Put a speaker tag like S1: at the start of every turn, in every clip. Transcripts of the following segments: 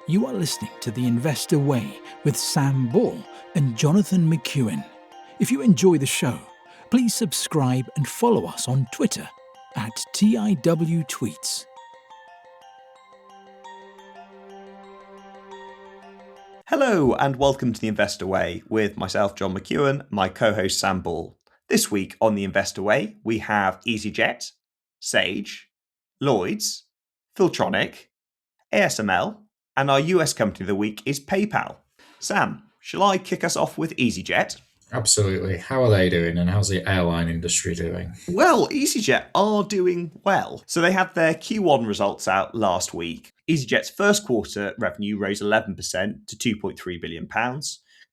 S1: You are listening to The Investor Way with Sam Ball and Jonathan McEwen. If you enjoy the show, please subscribe and follow us on Twitter at TIWTweets.
S2: Hello and welcome to The Investor Way with myself, John McEwen, my co-host Sam Ball. This week on The Investor Way, we have easyJet, Sage, Lloyds, Filtronic, ASML, and our US company of the week is PayPal. Sam, shall I kick us off with easyJet?
S3: Absolutely. How are they doing and how's the airline industry doing?
S2: Well, easyJet are doing well. So they had their Q1 results out last week. easyJet's first quarter revenue rose 11% to £2.3 billion.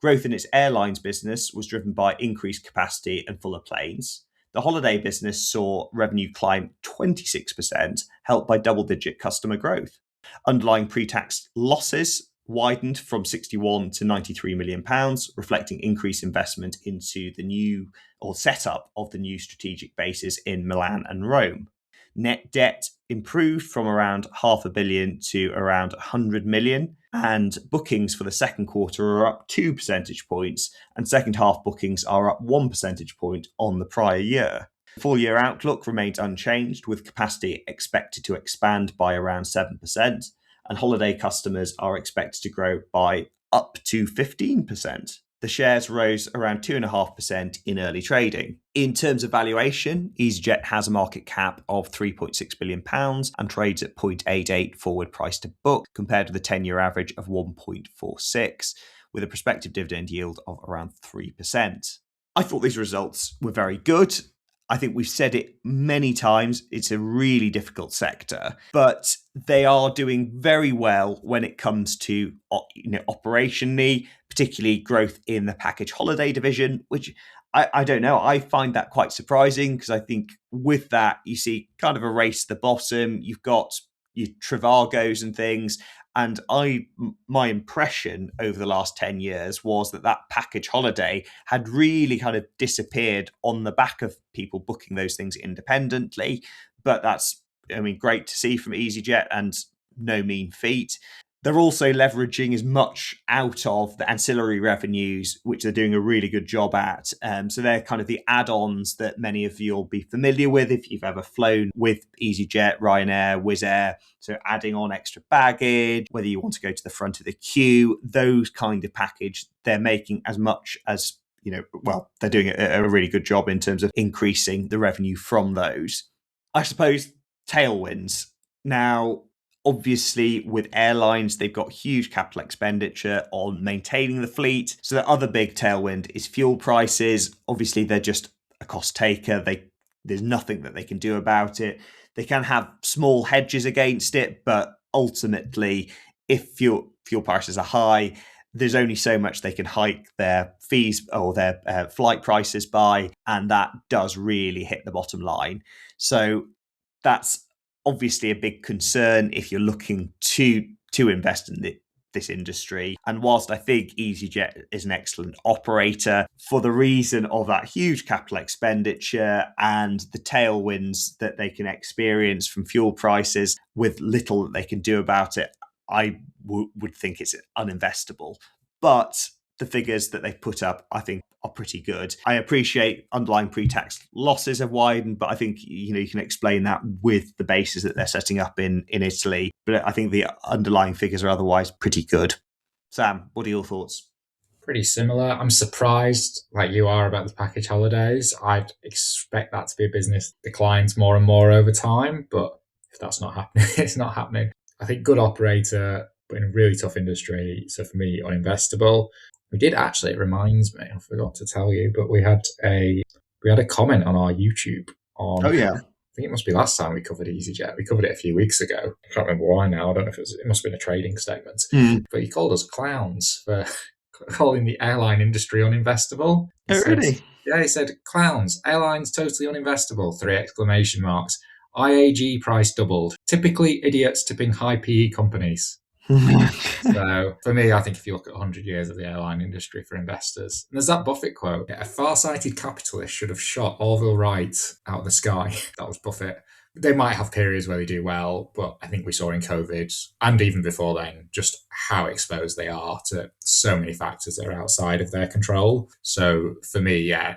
S2: Growth in its airlines business was driven by increased capacity and fuller planes. The holiday business saw revenue climb 26%, helped by double-digit customer growth. Underlying pre-tax losses widened from 61 to 93 million pounds, reflecting increased investment into the new or setup of the new strategic bases in Milan and Rome. Net debt improved from around £500 million to around 100 million, and bookings for the second quarter are up 2 percentage points, and second half bookings are up 1 percentage point on the prior year. The full year outlook remains unchanged, with capacity expected to expand by around 7%, and holiday customers are expected to grow by up to 15%. The shares rose around 2.5% in early trading. In terms of valuation, easyJet has a market cap of £3.6 billion and trades at 0.88 forward price to book, compared with a 10-year average of 1.46, with a prospective dividend yield of around 3%. I thought these results were very good. I think we've said it many times, it's a really difficult sector, but they are doing very well when it comes to operationally, particularly growth in the package holiday division, which I don't know. I find that quite surprising because I think with that, you see kind of a race to the bottom. You've got your Trivagos and things. And my impression over the last 10 years was that package holiday had really kind of disappeared on the back of people booking those things independently. But that's, great to see from easyJet and no mean feat. They're also leveraging as much out of the ancillary revenues, which they're doing a really good job at. So they're kind of the add-ons that many of you will be familiar with if you've ever flown with easyJet, Ryanair, Wizz Air. So adding on extra baggage, whether you want to go to the front of the queue, those kind of package, they're making as much as, they're doing a really good job in terms of increasing the revenue from those. I suppose tailwinds. Now, obviously, with airlines, they've got huge capital expenditure on maintaining the fleet. So the other big tailwind is fuel prices. Obviously, they're just a cost taker. There's nothing that they can do about it. They can have small hedges against it, but ultimately, if fuel prices are high, there's only so much they can hike their fees or their flight prices by, and that does really hit the bottom line. So that's obviously a big concern if you're looking to invest in this industry. And whilst I think easyJet is an excellent operator, for the reason of that huge capital expenditure and the tailwinds that they can experience from fuel prices with little that they can do about it, I would think it's uninvestable. But the figures that they've put up, I think, are pretty good. I appreciate underlying pre-tax losses have widened, but I think you can explain that with the bases that they're setting up in Italy. But I think the underlying figures are otherwise pretty good. Sam, what are your thoughts?
S3: Pretty similar. I'm surprised, like you are, about the package holidays. I'd expect that to be a business that declines more and more over time, but if that's not happening, it's not happening. I think good operator, but in a really tough industry. So for me, uninvestable. We did actually, it reminds me, I forgot to tell you, but we had a comment on our YouTube on,
S2: oh yeah,
S3: I think it must be last time we covered easyJet. We covered it a few weeks ago. I can't remember why now. I don't know if it must have been a trading statement. But he called us clowns for calling the airline industry uninvestable.
S2: Really?
S3: Yeah, he said, clowns, airlines totally uninvestable, 3 exclamation marks. IAG price doubled. Typically idiots tipping high PE companies. So for me, I think if you look at 100 years of the airline industry for investors, and there's that Buffett quote, a far-sighted capitalist should have shot Orville Wright out of the sky. That was Buffett. They might have periods where they do well, but I think we saw in COVID and even before then just how exposed they are to so many factors that are outside of their control. So for me, yeah,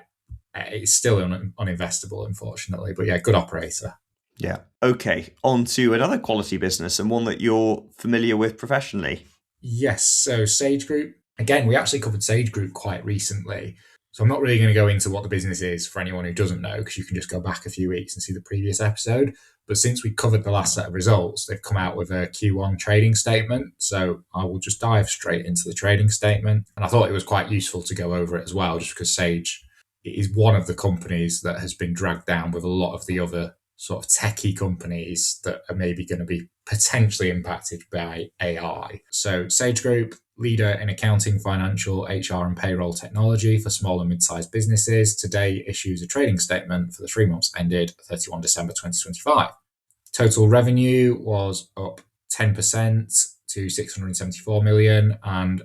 S3: it's still uninvestable, unfortunately. But yeah, good operator.
S2: Yeah. Okay, on to another quality business and one that you're familiar with professionally.
S3: Yes, so Sage Group. Again, we actually covered Sage Group quite recently. So I'm not really going to go into what the business is for anyone who doesn't know, because you can just go back a few weeks and see the previous episode. But since we covered the last set of results, they've come out with a Q1 trading statement. So I will just dive straight into the trading statement. And I thought it was quite useful to go over it as well, just because Sage is one of the companies that has been dragged down with a lot of the other sort of techie companies that are maybe going to be potentially impacted by AI. So Sage Group, leader in accounting, financial, HR and payroll technology for small and mid-sized businesses, today issues a trading statement for the 3 months ended 31 December 2025. Total revenue was up 10% to 674 million, and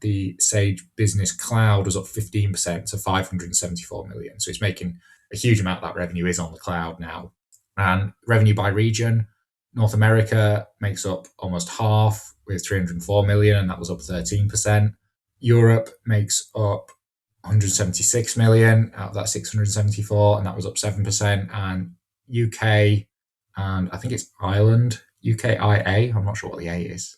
S3: the Sage Business Cloud was up 15% to 574 million. So it's making a huge amount of that revenue is on the cloud now. And revenue by region, North America makes up almost half with 304 million, and that was up 13%. Europe makes up 176 million out of that 674, and that was up 7%. And UK, and I think it's Ireland, UKIA, I'm not sure what the A is.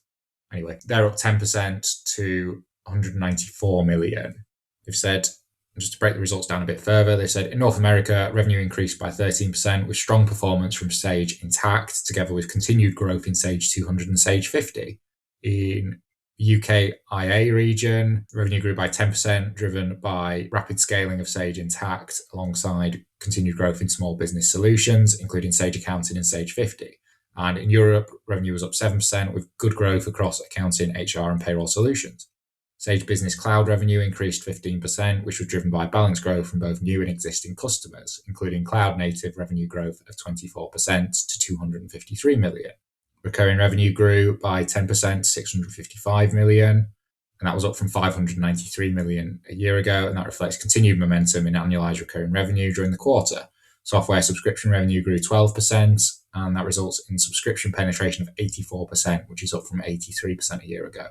S3: Anyway, they're up 10% to 194 million. They've said, just to break the results down a bit further, they said in North America, revenue increased by 13% with strong performance from Sage Intacct, together with continued growth in Sage 200 and Sage 50. In UKIA region, revenue grew by 10%, driven by rapid scaling of Sage Intacct alongside continued growth in small business solutions, including Sage Accounting and Sage 50. And in Europe, revenue was up 7% with good growth across accounting, HR and payroll solutions. Sage Business Cloud revenue increased 15%, which was driven by balanced growth from both new and existing customers, including cloud native revenue growth of 24% to 253 million. Recurring revenue grew by 10% to 655 million, and that was up from 593 million a year ago, and that reflects continued momentum in annualized recurring revenue during the quarter. Software subscription revenue grew 12%, and that results in subscription penetration of 84%, which is up from 83% a year ago.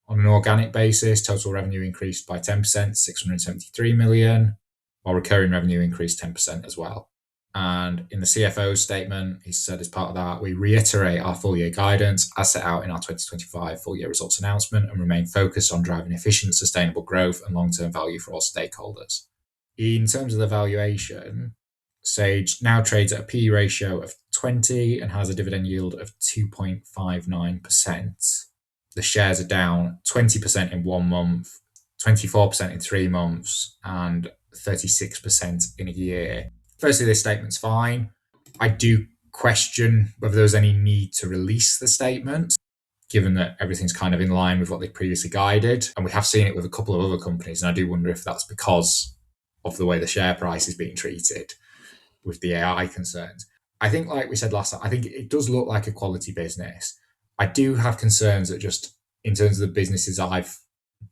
S3: On an organic basis, total revenue increased by 10% to 673 million, while recurring revenue increased 10% as well. And in the CFO's statement, he said as part of that, we reiterate our full year guidance as set out in our 2025 full year results announcement and remain focused on driving efficient, sustainable growth and long-term value for all stakeholders. In terms of the valuation, Sage now trades at a PE ratio of 20 and has a dividend yield of 2.59%. The shares are down 20% in 1 month, 24% in 3 months, and 36% in a year. Firstly, this statement's fine. I do question whether there was any need to release the statement, given that everything's kind of in line with what they previously guided. And we have seen it with a couple of other companies, and I do wonder if that's because of the way the share price is being treated with the AI concerns. I think, like we said last time, I think it does look like a quality business. I do have concerns that just in terms of the businesses I've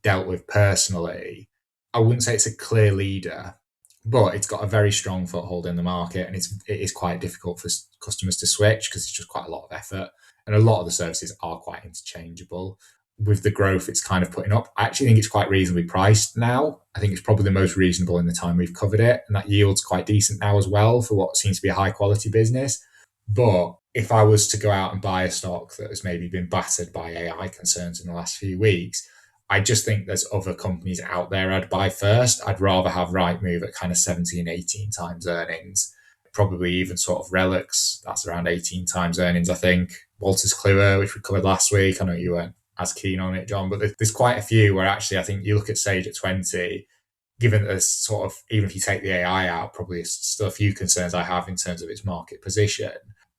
S3: dealt with personally, I wouldn't say it's a clear leader, but it's got a very strong foothold in the market, and it is quite difficult for customers to switch because it's just quite a lot of effort. And a lot of the services are quite interchangeable. With the growth it's kind of putting up, I actually think it's quite reasonably priced now. I think it's probably the most reasonable in the time we've covered it, and that yield's quite decent now as well for what seems to be a high quality business. But if I was to go out and buy a stock that has maybe been battered by AI concerns in the last few weeks, I just think there's other companies out there I'd buy first. I'd rather have Rightmove at kind of 17, 18 times earnings. Probably even sort of Relics, that's around 18 times earnings, I think. Walters Kluwer, which we covered last week. I know you weren't as keen on it, John, but there's quite a few where actually I think you look at Sage at 20, given that there's sort of, even if you take the AI out, probably still a few concerns I have in terms of its market position.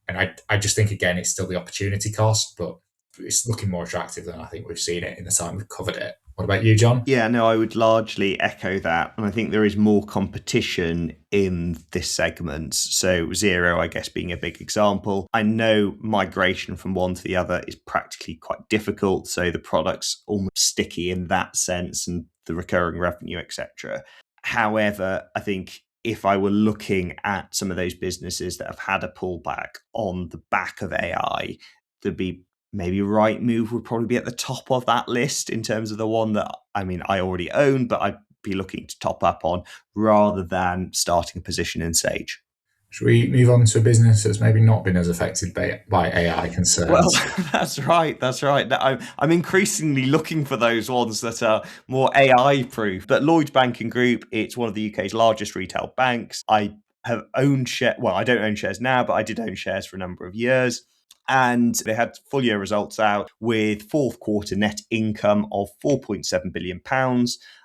S3: And I just think, again, it's still the opportunity cost, but it's looking more attractive than I think we've seen it in the time we've covered it. What about you, John?
S2: Yeah, no, I would largely echo that. And I think there is more competition in this segment. So Zero, I guess, being a big example. I know migration from one to the other is practically quite difficult. So the product's almost sticky in that sense, and the recurring revenue, etc. However, I think if I were looking at some of those businesses that have had a pullback on the back of AI, there'd be maybe Rightmove would probably be at the top of that list in terms of the one that, I already own, but I'd be looking to top up on rather than starting a position in Sage.
S3: Should we move on to a business that's maybe not been as affected by AI
S2: Well,
S3: concerns?
S2: that's right. I'm increasingly looking for those ones that are more AI proof. But Lloyds Banking Group, it's one of the UK's largest retail banks. I have owned share. Well, I don't own shares now, but I did own shares for a number of years. And they had full year results out with fourth quarter net income of £4.7 billion,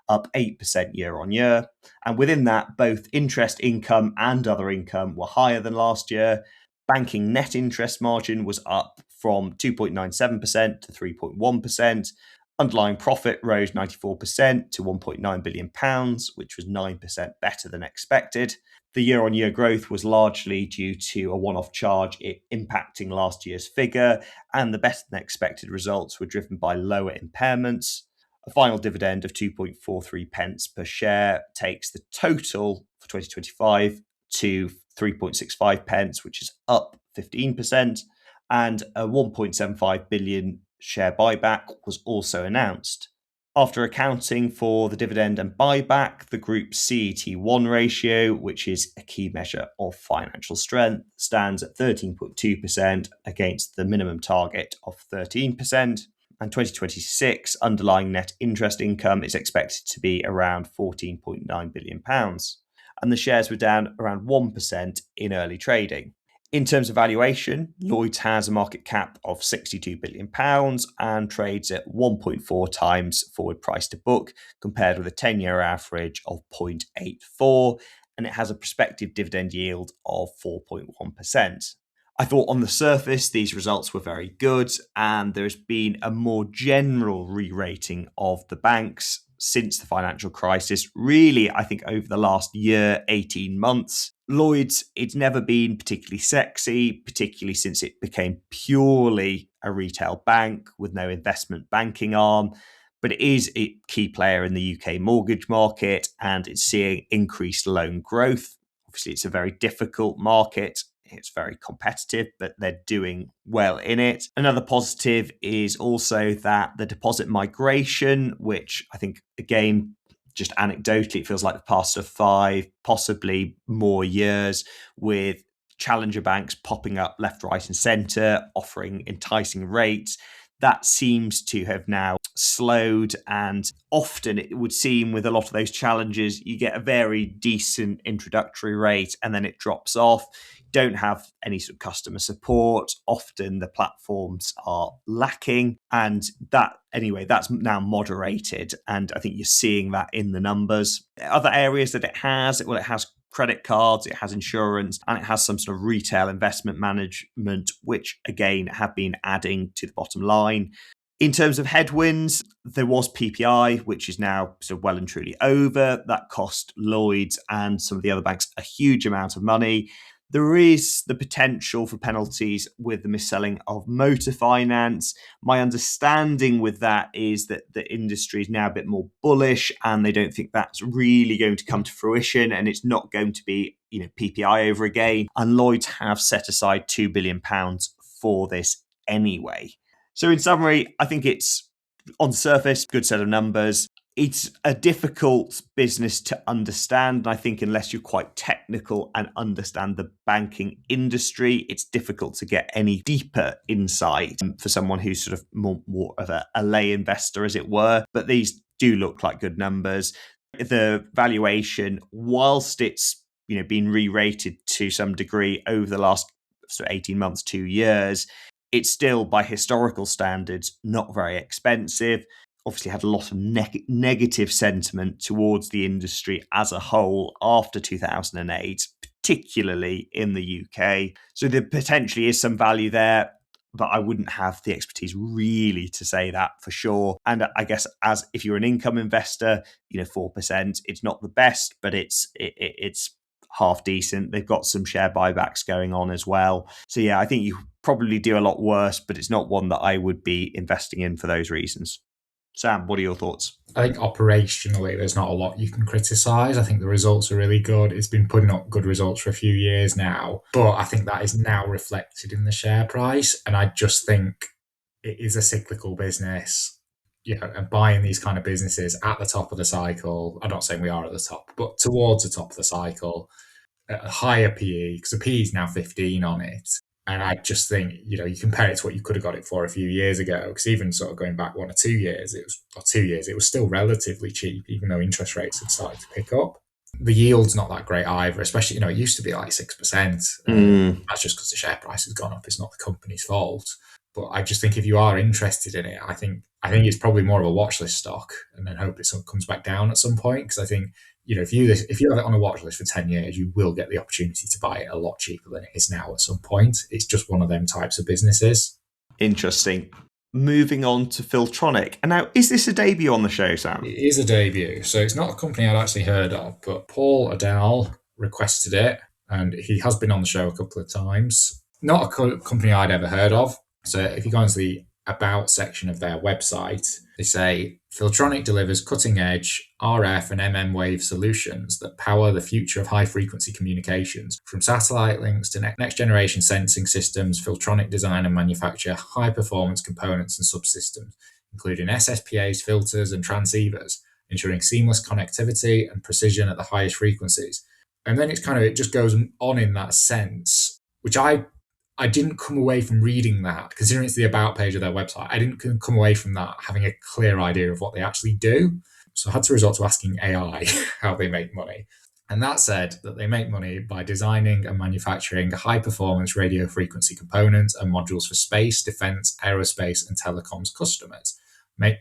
S2: up 8% year on year. And within that, both interest income and other income were higher than last year. Banking net interest margin was up from 2.97% to 3.1%. Underlying profit rose 94% to £1.9 billion, which was 9% better than expected. The year-on-year growth was largely due to a one-off charge impacting last year's figure, and the better-than-expected results were driven by lower impairments. A final dividend of 2.43 pence per share takes the total for 2025 to 3.65 pence, which is up 15%, and a 1.75 billion share buyback was also announced. After accounting for the dividend and buyback, the group's CET1 ratio, which is a key measure of financial strength, stands at 13.2% against the minimum target of 13%. And 2026 underlying net interest income is expected to be around £14.9 billion. And the shares were down around 1% in early trading. In terms of valuation, Lloyds has a market cap of £62 billion and trades at 1.4 times forward price to book, compared with a 10-year average of 0.84, and it has a prospective dividend yield of 4.1%. I thought on the surface these results were very good, and there's been a more general re-rating of the banks since the financial crisis, really, I think over the last year, 18 months. Lloyds, it's never been particularly sexy, particularly since it became purely a retail bank with no investment banking arm. But it is a key player in the UK mortgage market, and it's seeing increased loan growth. Obviously, it's a very difficult market. It's very competitive, but they're doing well in it. Another positive is also that the deposit migration, which I think, again, just anecdotally, it feels like the past of 5, possibly more years, with challenger banks popping up left, right, and centre, offering enticing rates. That seems to have now slowed, and often it would seem with a lot of those challenges, you get a very decent introductory rate and then it drops off. Don't have any sort of customer support. Often the platforms are lacking, and that's now moderated, and I think you're seeing that in the numbers. Other areas that it has credit cards, it has insurance, and it has some sort of retail investment management, which again have been adding to the bottom line. In terms of headwinds, there was PPI, which is now sort of well and truly over. That cost Lloyds and some of the other banks a huge amount of money. There is the potential for penalties with the mis-selling of motor finance. My understanding with that is that the industry is now a bit more bullish, and they don't think that's really going to come to fruition, and it's not going to be, PPI over again. And Lloyds have set aside £2 billion for this anyway. So in summary, I think it's, on surface, good set of numbers. It's a difficult business to understand. And I think unless you're quite technical and understand the banking industry, it's difficult to get any deeper insight for someone who's sort of more of a lay investor, as it were. But these do look like good numbers. The valuation, whilst it's been re-rated to some degree over the last sort of 18 months, 2 years, it's still, by historical standards, not very expensive. Obviously had a lot of negative sentiment towards the industry as a whole after 2008, particularly in the UK. So there potentially is some value there, but I wouldn't have the expertise really to say that for sure. And I guess as if you're an income investor, 4%, it's not the best, but it's half decent. They've got some share buybacks going on as well. So yeah, I think you probably do a lot worse, but it's not one that I would be investing in for those reasons. Sam, what are your thoughts?
S3: I think operationally, there's not a lot you can criticise. I think the results are really good. It's been putting up good results for a few years now, but I think that is now reflected in the share price. And I just think it is a cyclical business, and buying these kind of businesses at the top of the cycle. I'm not saying we are at the top, but towards the top of the cycle, at a higher PE, because the PE is now 15 on it. And I just think, you compare it to what you could have got it for a few years ago, because even sort of going back 1 or 2 years, it was still relatively cheap, even though interest rates had started to pick up. The yield's not that great either, especially, it used to be like 6%. That's just because the share price has gone up. It's not the company's fault. But I just think if you are interested in it, I think it's probably more of a watch list stock, and then hope it comes back down at some point. Because I think, if you have it on a watch list for 10 years, you will get the opportunity to buy it a lot cheaper than it is now at some point. It's just one of them types of businesses.
S2: Interesting. Moving on to Filtronic. And now, is this a debut on the show, Sam?
S3: It is a debut. So it's not a company I'd actually heard of, but Paul Adele requested it, and he has been on the show a couple of times. Not a company I'd ever heard of. So if you go into the About section of their website, they say, Filtronic delivers cutting-edge RF and MM wave solutions that power the future of high-frequency communications. From satellite links to next-generation sensing systems, Filtronic design and manufacture high-performance components and subsystems, including SSPAs, filters, and transceivers, ensuring seamless connectivity and precision at the highest frequencies. And then it just goes on in that sense, which I didn't come away from reading that, considering it's the About page of their website. I didn't come away from that having a clear idea of what they actually do. So I had to resort to asking AI how they make money. And that said that they make money by designing and manufacturing high-performance radio frequency components and modules for space, defense, aerospace, and telecoms customers,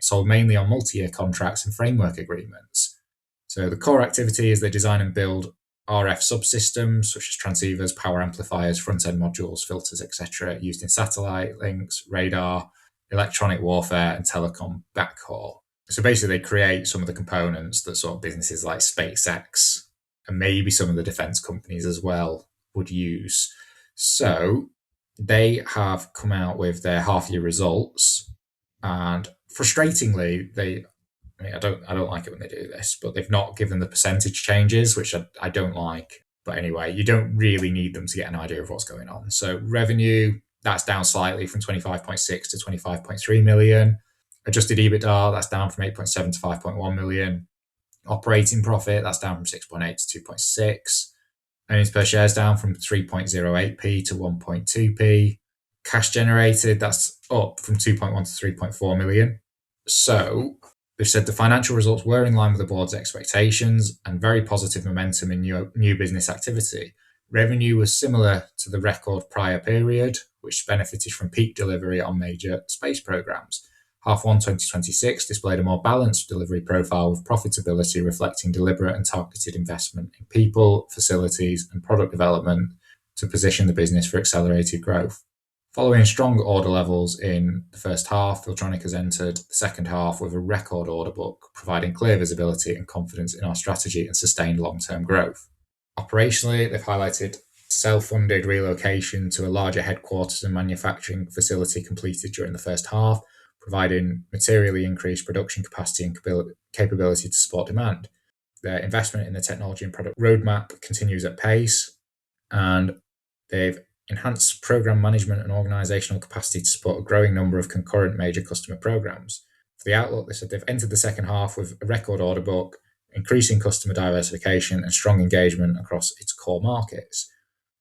S3: sold mainly on multi-year contracts and framework agreements. So the core activity is they design and build RF subsystems such as transceivers, power amplifiers, front-end modules, filters, etc., used in satellite links, radar, electronic warfare, and telecom backhaul. So basically, they create some of the components that sort of businesses like SpaceX and maybe some of the defense companies as well would use. So they have come out with their half-year results, and frustratingly, I don't like it when they do this, but they've not given the percentage changes, which I don't like. But anyway, you don't really need them to get an idea of what's going on. So revenue, that's down slightly from 25.6 to 25.3 million. Adjusted EBITDA, that's down from 8.7 to 5.1 million. Operating profit, that's down from 6.8 to 2.6. Earnings per share is down from 3.08p to 1.2p. Cash generated, that's up from 2.1 to 3.4 million. So they've said the financial results were in line with the board's expectations and very positive momentum in new business activity. Revenue was similar to the record prior period, which benefited from peak delivery on major space programs. Half 1 2026 displayed a more balanced delivery profile with profitability reflecting deliberate and targeted investment in people, facilities, and product development to position the business for accelerated growth. Following strong order levels in the first half, Filtronic has entered the second half with a record order book, providing clear visibility and confidence in our strategy and sustained long-term growth. Operationally, they've highlighted self-funded relocation to a larger headquarters and manufacturing facility completed during the first half, providing materially increased production capacity and capability to support demand. Their investment in the technology and product roadmap continues at pace, and they've enhanced program management and organizational capacity to support a growing number of concurrent major customer programs. For the outlook, they said they've entered the second half with a record order book, increasing customer diversification and strong engagement across its core markets.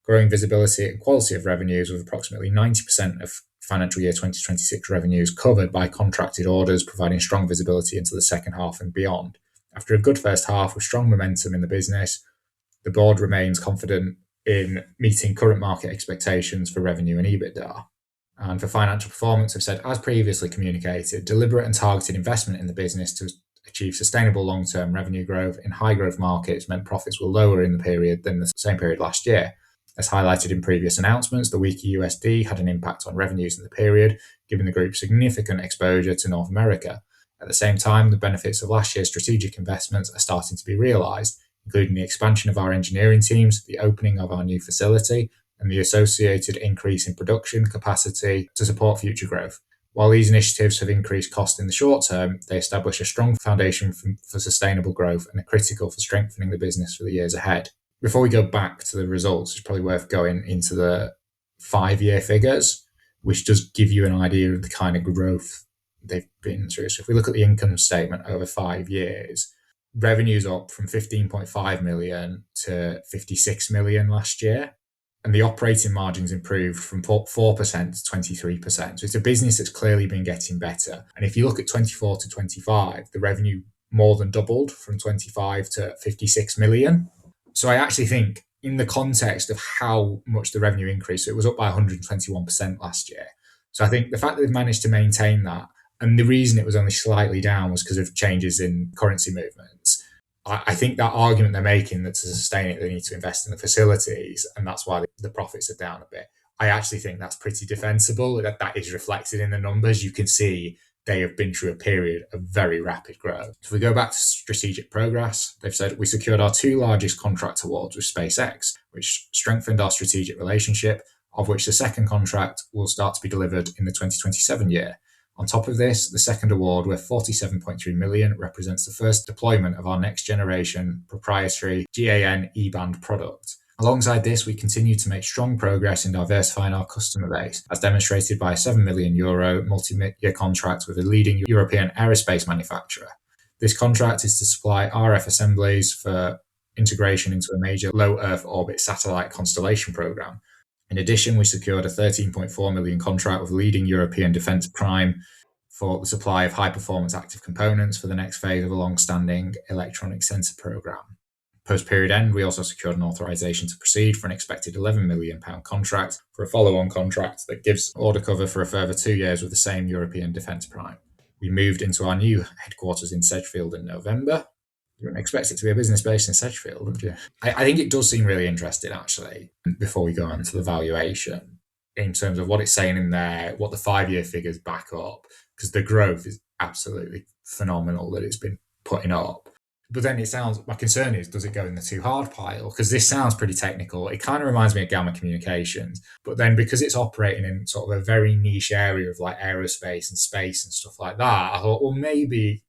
S3: Growing visibility and quality of revenues, with approximately 90% of financial year 2026 revenues covered by contracted orders, providing strong visibility into the second half and beyond. After a good first half with strong momentum in the business, the board remains confident in meeting current market expectations for revenue and EBITDA. And for financial performance, they've said, as previously communicated, deliberate and targeted investment in the business to achieve sustainable long-term revenue growth in high-growth markets meant profits were lower in the period than the same period last year. As highlighted in previous announcements, the weaker USD had an impact on revenues in the period, giving the group significant exposure to North America. At the same time, the benefits of last year's strategic investments are starting to be realised, including the expansion of our engineering teams, the opening of our new facility, and the associated increase in production capacity to support future growth. While these initiatives have increased cost in the short term, they establish a strong foundation for sustainable growth and are critical for strengthening the business for the years ahead. Before we go back to the results, it's probably worth going into the 5-year figures, which does give you an idea of the kind of growth they've been through. So if we look at the income statement over 5 years, revenue's up from 15.5 million to 56 million last year. And the operating margins improved from 4% to 23%. So it's a business that's clearly been getting better. And if you look at 24 to 25, the revenue more than doubled from 25 to 56 million. So I actually think in the context of how much the revenue increased, it was up by 121% last year. So I think the fact that they've managed to maintain that, and the reason it was only slightly down was because of changes in currency movements. I think that argument they're making that to sustain it, they need to invest in the facilities, and that's why the profits are down a bit. I actually think that's pretty defensible. That is reflected in the numbers. You can see they have been through a period of very rapid growth. If we go back to strategic progress, they've said we secured our 2 largest contract awards with SpaceX, which strengthened our strategic relationship, of which the second contract will start to be delivered in the 2027 year. On top of this, the second award, worth 47.3 million, represents the first deployment of our next generation proprietary GAN E-band product. Alongside this, we continue to make strong progress in diversifying our customer base, as demonstrated by a €7 million multi-year contract with a leading European aerospace manufacturer. This contract is to supply RF assemblies for integration into a major low Earth orbit satellite constellation program. In addition, we secured a 13.4 million contract with a leading European defence prime for the supply of high-performance active components for the next phase of a long-standing electronic sensor program. Post-period end, we also secured an authorization to proceed for an expected £11 million contract for a follow-on contract that gives order cover for a further 2 years with the same European defence prime. We moved into our new headquarters in Sedgefield in November. You wouldn't expect it to be a business based in Sedgefield, would you? I think it does seem really interesting, actually, before we go on to the valuation, in terms of what it's saying in there, what the 5-year figures back up, because the growth is absolutely phenomenal that it's been putting up. But then my concern is, does it go in the too hard pile? Because this sounds pretty technical. It kind of reminds me of Gamma Communications. But then because it's operating in sort of a very niche area of like aerospace and space and stuff like that, I thought, well, maybe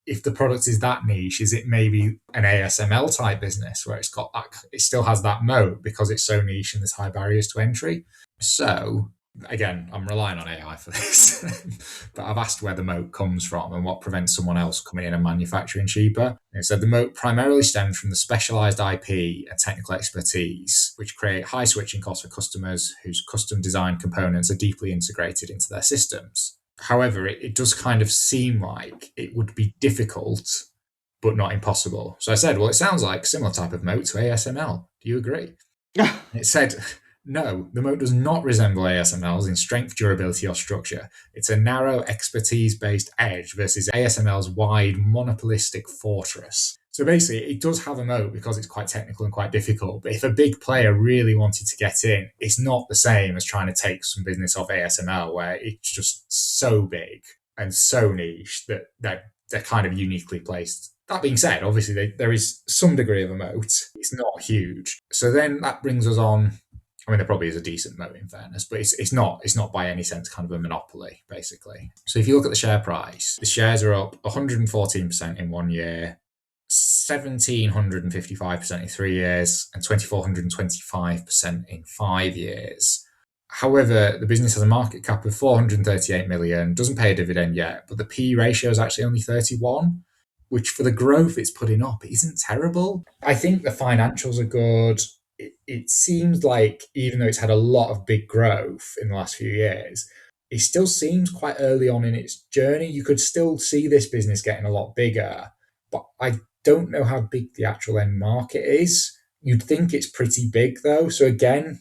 S3: if the product is that niche, is it maybe an ASML type business where it's got that, it still has that moat because it's so niche and there's high barriers to entry? So again, I'm relying on AI for this, but I've asked where the moat comes from and what prevents someone else coming in and manufacturing cheaper. It said the moat primarily stems from the specialized IP and technical expertise, which create high switching costs for customers whose custom designed components are deeply integrated into their systems. However, it does kind of seem like it would be difficult, but not impossible. So I said, well, it sounds like a similar type of moat to ASML. Do you agree? It said, no, the moat does not resemble ASML's in strength, durability, or structure. It's a narrow, expertise-based edge versus ASML's wide, monopolistic fortress. So basically, it does have a moat because it's quite technical and quite difficult. But if a big player really wanted to get in, it's not the same as trying to take some business off ASML, where it's just so big and so niche that they're kind of uniquely placed. That being said, obviously, there is some degree of a moat. It's not huge. So then that brings us on. I mean, there probably is a decent moat in fairness, but it's not by any sense kind of a monopoly, basically. So if you look at the share price, the shares are up 114% in 1 year, 1,755% in 3 years, and 2,425% in 5 years. However, the business has a market cap of 438 million, doesn't pay a dividend yet, but the P ratio is actually only 31, which for the growth it's putting up isn't terrible. I think the financials are good. It seems like, even though it's had a lot of big growth in the last few years, it still seems quite early on in its journey. You could still see this business getting a lot bigger, but I don't know how big the actual end market is. You'd think it's pretty big though. So again,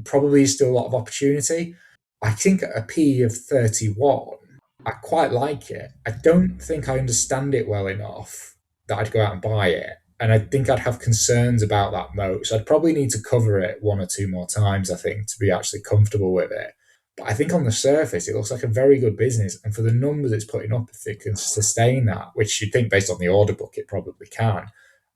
S3: probably still a lot of opportunity. I think at a P of 31, I quite like it. I don't think I understand it well enough that I'd go out and buy it. And I think I'd have concerns about that moat. So I'd probably need to cover it 1 or 2 more times, I think, to be actually comfortable with it. But I think on the surface, it looks like a very good business. And for the numbers it's putting up, if it can sustain that, which you'd think based on the order book, it probably can,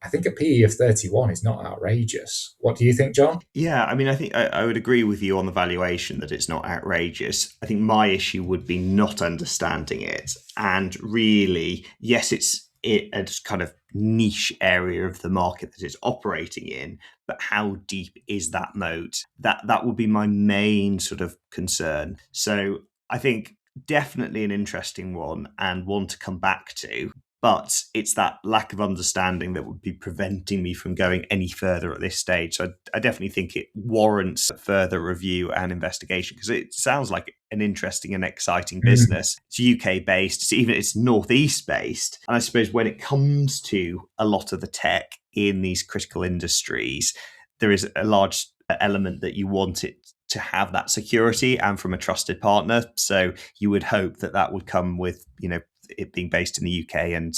S3: I think a PE of 31 is not outrageous. What do you think, John?
S2: Yeah, I mean, I think I would agree with you on the valuation that it's not outrageous. I think my issue would be not understanding it. And really, yes, it's a kind of niche area of the market that it's operating in, but how deep is that moat? That would be my main sort of concern. So I think definitely an interesting one and one to come back to. But it's that lack of understanding that would be preventing me from going any further at this stage. So I definitely think it warrants further review and investigation because it sounds like an interesting and exciting business. It's UK based, it's Northeast based. And I suppose when it comes to a lot of the tech in these critical industries, there is a large element that you want it to have that security and from a trusted partner. So you would hope that that would come with, it being based in the UK and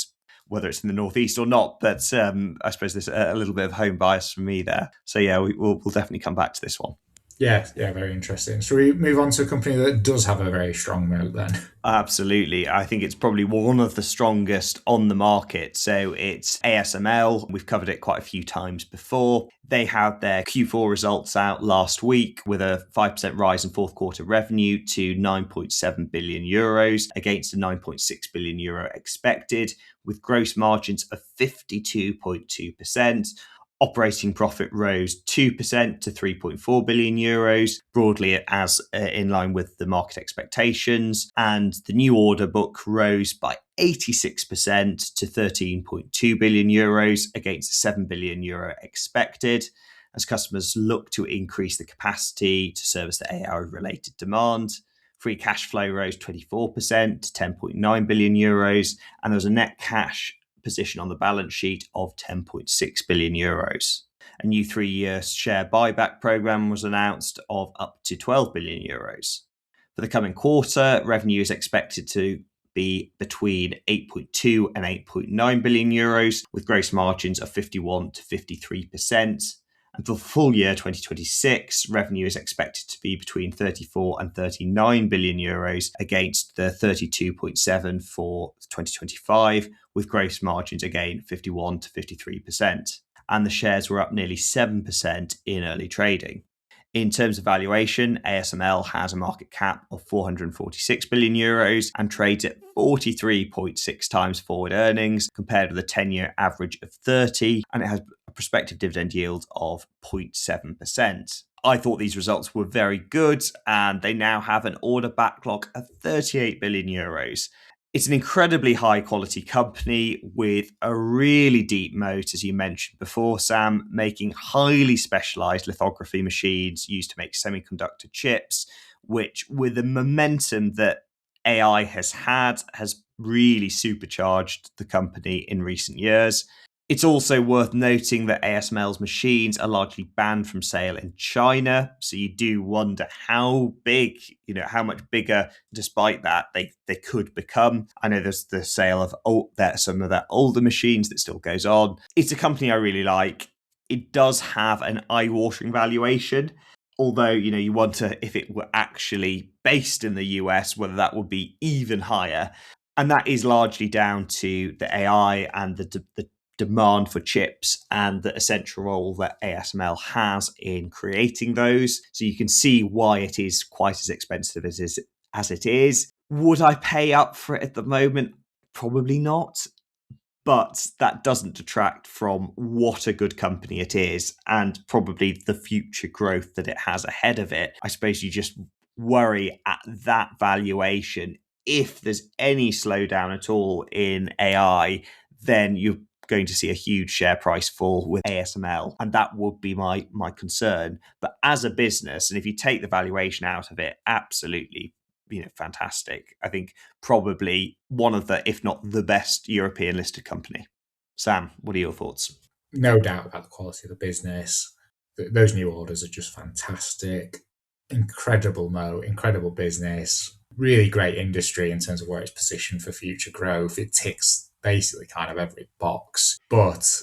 S2: whether it's in the Northeast or not. But I suppose there's a little bit of home bias from me there. So yeah, we'll definitely come back to this one.
S3: Yeah, very interesting. Shall we move on to a company that does have a very strong moat then?
S2: Absolutely. I think it's probably one of the strongest on the market. So it's ASML. We've covered it quite a few times before. They had their Q4 results out last week with a 5% rise in fourth quarter revenue to 9.7 billion euros against a 9.6 billion euro expected, with gross margins of 52.2%. Operating profit rose 2% to 3.4 billion euros, broadly as in line with the market expectations. And the new order book rose by 86% to 13.2 billion euros against the 7 billion euro expected, as customers look to increase the capacity to service the AI-related demand. Free cash flow rose 24% to 10.9 billion euros, and there was a net cash position on the balance sheet of 10.6 billion euros. A new 3-year share buyback program was announced of up to 12 billion euros. For the coming quarter, revenue is expected to be between 8.2 and 8.9 billion euros, with gross margins of 51 to 53%. And for the full year 2026, revenue is expected to be between 34 and 39 billion euros against the 32.7 for 2025, with gross margins again 51 to 53%. And the shares were up nearly 7% in early trading. In terms of valuation, ASML has a market cap of 446 billion euros and trades at 43.6 times forward earnings compared with a 10-year average of 30, and it has a prospective dividend yield of 0.7%. I thought these results were very good, and they now have an order backlog of 38 billion euros. It's an incredibly high quality company with a really deep moat, as you mentioned before, Sam, making highly specialized lithography machines used to make semiconductor chips, which with the momentum that AI has had, has really supercharged the company in recent years. It's also worth noting that ASML's machines are largely banned from sale in China. So you do wonder how big, how much bigger, despite that, they could become. I know there's the sale of some of their older machines that still goes on. It's a company I really like. It does have an eye-watering valuation. Although, you wonder if it were actually based in the US, whether that would be even higher. And that is largely down to the AI and the demand for chips and the essential role that ASML has in creating those. So you can see why it is quite as expensive as it is. Would I pay up for it at the moment? Probably not. But that doesn't detract from what a good company it is and probably the future growth that it has ahead of it. I suppose you just worry at that valuation. If there's any slowdown at all in AI, then you're going to see a huge share price fall with ASML. And that would be my concern. But as a business, and if you take the valuation out of it, absolutely fantastic. I think probably one of the, if not the best European listed company. Sam, what are your thoughts?
S3: No doubt about the quality of the business. Those new orders are just fantastic. Incredible moat, incredible business, really great industry in terms of where it's positioned for future growth. It ticks basically kind of every box. But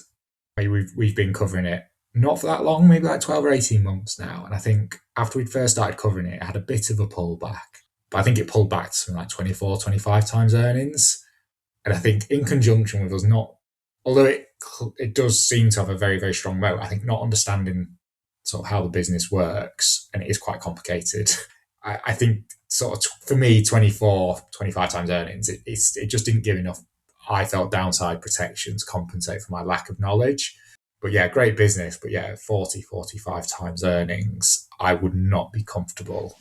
S3: we've been covering it not for that long, maybe like 12 or 18 months now. And I think after we'd first started covering it, it had a bit of a pullback. But I think it pulled back to like 24, 25 times earnings. And I think in conjunction with us not although it does seem to have a very, very strong moat, I think not understanding sort of how the business works, and it is quite complicated. I think sort of for me, 24, 25 times earnings, it just didn't give enough, I felt, downside protection to compensate for my lack of knowledge. But yeah, great business. But yeah, 40, 45 times earnings, I would not be comfortable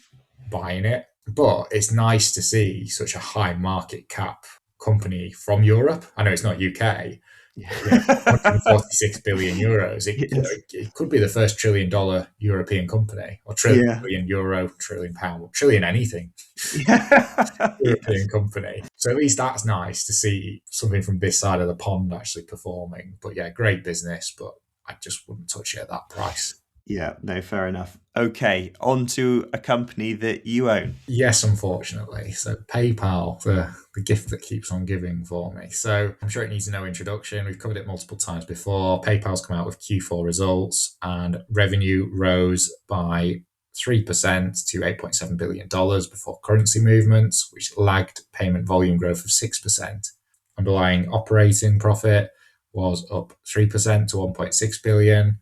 S3: buying it. But it's nice to see such a high market cap company from Europe. I know it's not UK, but yeah, 146 billion euros.
S2: Yes.
S3: It could be the first $1 trillion European company, or trillion euro, trillion pound, trillion anything
S2: Yeah.
S3: European
S2: Yes.
S3: company. So at least that's nice to see something from this side of the pond actually performing. But yeah, great business, but I just wouldn't touch it at that price.
S2: Yeah, no, fair enough. Okay, on to a company that you own.
S3: Yes, unfortunately. So PayPal, the gift that keeps on giving for me. So I'm sure it needs no introduction. We've covered it multiple times before. PayPal's come out with Q4 results, and revenue rose by 3% to $8.7 billion before currency movements, which lagged payment volume growth of 6%. Underlying operating profit was up 3% to $1.6 billion,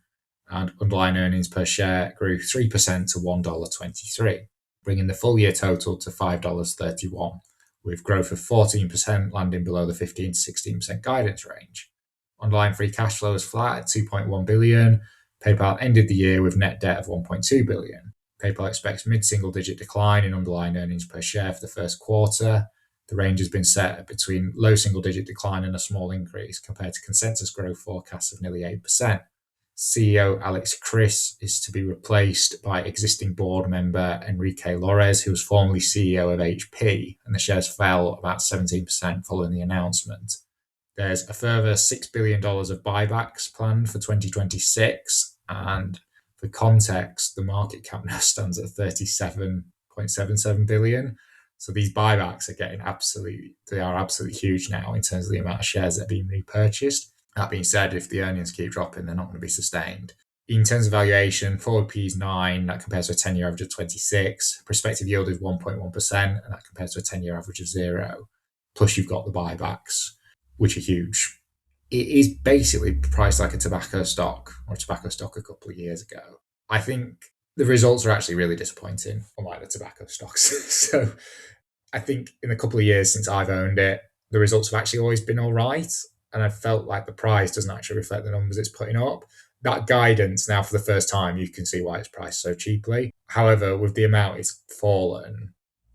S3: and underlying earnings per share grew 3% to $1.23, bringing the full year total to $5.31, with growth of 14% landing below the 15 to 16% guidance range. Underlying free cash flow was flat at $2.1 billion. PayPal ended the year with net debt of $1.2 billion. PayPal expects mid-single digit decline in underlying earnings per share for the first quarter. The range has been set at between low single digit decline and a small increase compared to consensus growth forecasts of nearly 8%. CEO Alex Chris is to be replaced by existing board member Enrique Lores, who was formerly CEO of HP, and the shares fell about 17% following the announcement. There's a further $6 billion of buybacks planned for 2026, and for context, the market cap now stands at 37.77 billion. So these buybacks are they are absolutely huge now in terms of the amount of shares that are being repurchased. That being said, if the earnings keep dropping, they're not going to be sustained. In terms of valuation, forward P is 9, that compares to a 10-year average of 26. Prospective yield is 1.1%, and that compares to a 10-year average of 0. Plus, you've got the buybacks, which are huge. It is basically priced like a tobacco stock, or a tobacco stock a couple of years ago. I think the results are actually really disappointing, unlike the tobacco stocks. So I think in a couple of years since I've owned it, the results have actually always been all right. And I felt like the price doesn't actually reflect the numbers it's putting up. That guidance, now for the first time, you can see why it's priced so cheaply. However, with the amount it's fallen,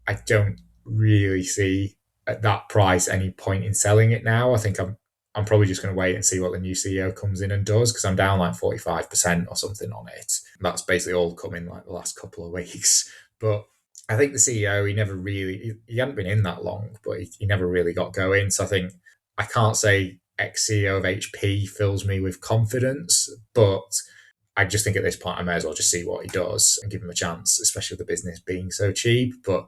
S3: I don't really see at that price any point in selling it now. I think I'm probably just going to wait and see what the new CEO comes in and does, because I'm down like 45% or something on it. That's basically all come in like the last couple of weeks. But I think the CEO, he hadn't been in that long, but he never really got going. So I think I can't say ex-CEO of HP fills me with confidence, but I just think at this point I may as well just see what he does and give him a chance, especially with the business being so cheap. But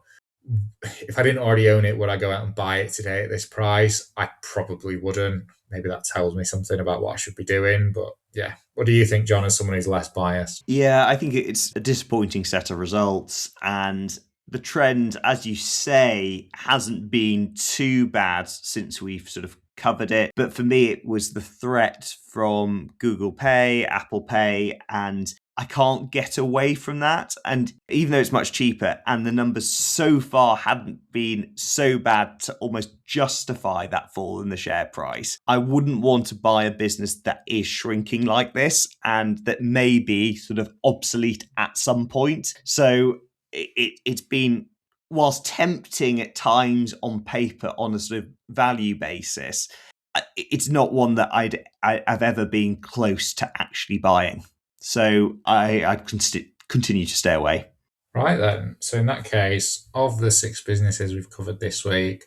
S3: if I didn't already own it, would I go out and buy it today at this price? I probably wouldn't. Maybe that tells me something about what I should be doing. But yeah, what do you think, John, as someone who's less biased?
S2: Yeah, I think it's a disappointing set of results, and the trend, as you say, hasn't been too bad since we've sort of covered it. But for me, it was the threat from Google Pay, Apple Pay, and I can't get away from that. And even though it's much cheaper and the numbers so far hadn't been so bad to almost justify that fall in the share price, I wouldn't want to buy a business that is shrinking like this and that may be sort of obsolete at some point. So it's been, whilst tempting at times on paper on a sort of value basis, it's not one that I've ever been close to actually buying. So I continue to stay away.
S3: Right then. So in that case, of the 6 businesses we've covered this week,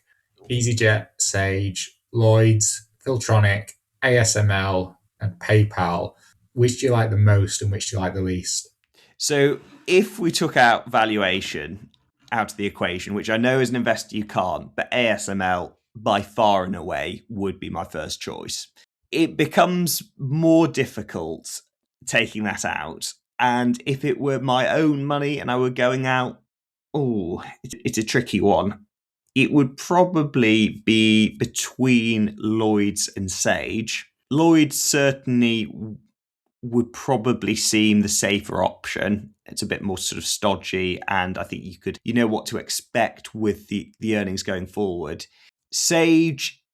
S3: easyJet, Sage, Lloyds, Filtronic, ASML, and PayPal, which do you like the most and which do you like the least?
S2: So if we took out valuation out of the equation, which I know as an investor you can't, but ASML by far and away would be my first choice. It becomes more difficult taking that out. And if it were my own money and I were going out, it's a tricky one. It would probably be between Lloyds and Sage. Lloyds certainly would probably seem the safer option. It's a bit more sort of stodgy, and I think you know what to expect with the earnings going forward. Sage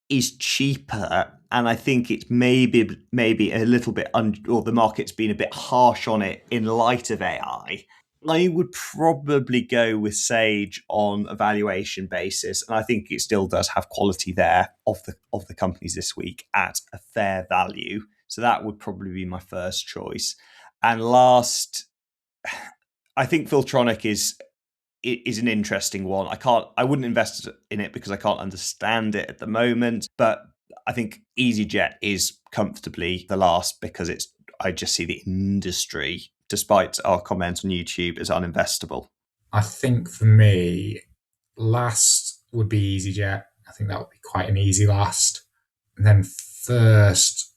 S2: is cheaper, and I think it's maybe a little bit or the market's been a bit harsh on it in light of AI. I would probably go with Sage on a valuation basis, and I think it still does have quality there of the companies this week at a fair value. So that would probably be my first choice. And last, I think Filtronic is an interesting one. I wouldn't invest in it because I can't understand it at the moment, but I think easyJet is comfortably the last because I just see the industry, despite our comment on YouTube, as uninvestable.
S3: I think for me, last would be easyJet. I think that would be quite an easy last. And then first,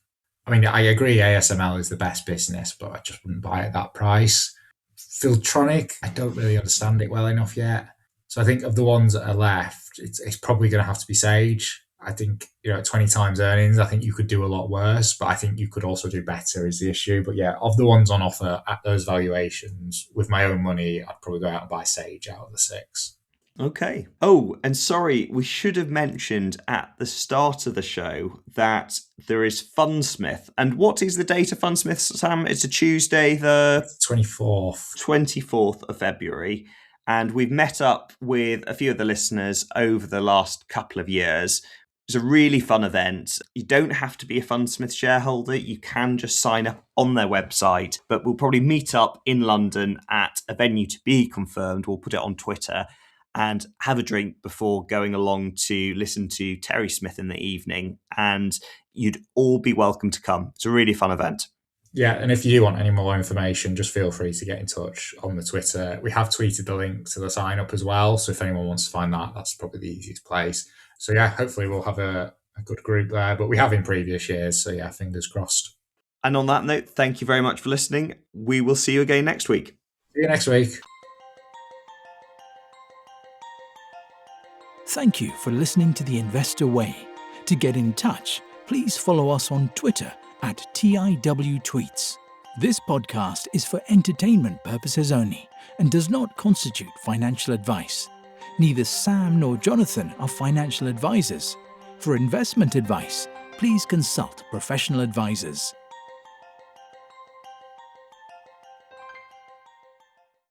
S3: I mean, I agree ASML is the best business, but I just wouldn't buy it at that price. Filtronic, I don't really understand it well enough yet. So I think of the ones that are left, it's probably going to have to be Sage. I think, at 20 times earnings, I think you could do a lot worse, but I think you could also do better is the issue. But yeah, of the ones on offer at those valuations, with my own money, I'd probably go out and buy Sage out of the 6.
S2: Okay. Oh, and sorry, we should have mentioned at the start of the show that there is Fundsmith. And what is the date of Fundsmith, Sam? It's a Tuesday, the 24th of February. And we've met up with a few of the listeners over the last couple of years. It's a really fun event. You don't have to be a Fundsmith shareholder. You can just sign up on their website. But we'll probably meet up in London at a venue to be confirmed. We'll put it on Twitter and have a drink before going along to listen to Terry Smith in the evening. And you'd all be welcome to come. It's a really fun event.
S3: Yeah, and if you want any more information, just feel free to get in touch on the Twitter. We have tweeted the link to the sign up as well. So if anyone wants to find that, that's probably the easiest place. So yeah, hopefully we'll have a good group there. But we have in previous years. So yeah, fingers crossed.
S2: And on that note, thank you very much for listening. We will see you again next week.
S3: See you next week.
S1: Thank you for listening to The Investor Way. To get in touch, please follow us on Twitter at TIWTweets. This podcast is for entertainment purposes only and does not constitute financial advice. Neither Sam nor Jonathan are financial advisors. For investment advice, please consult professional advisors.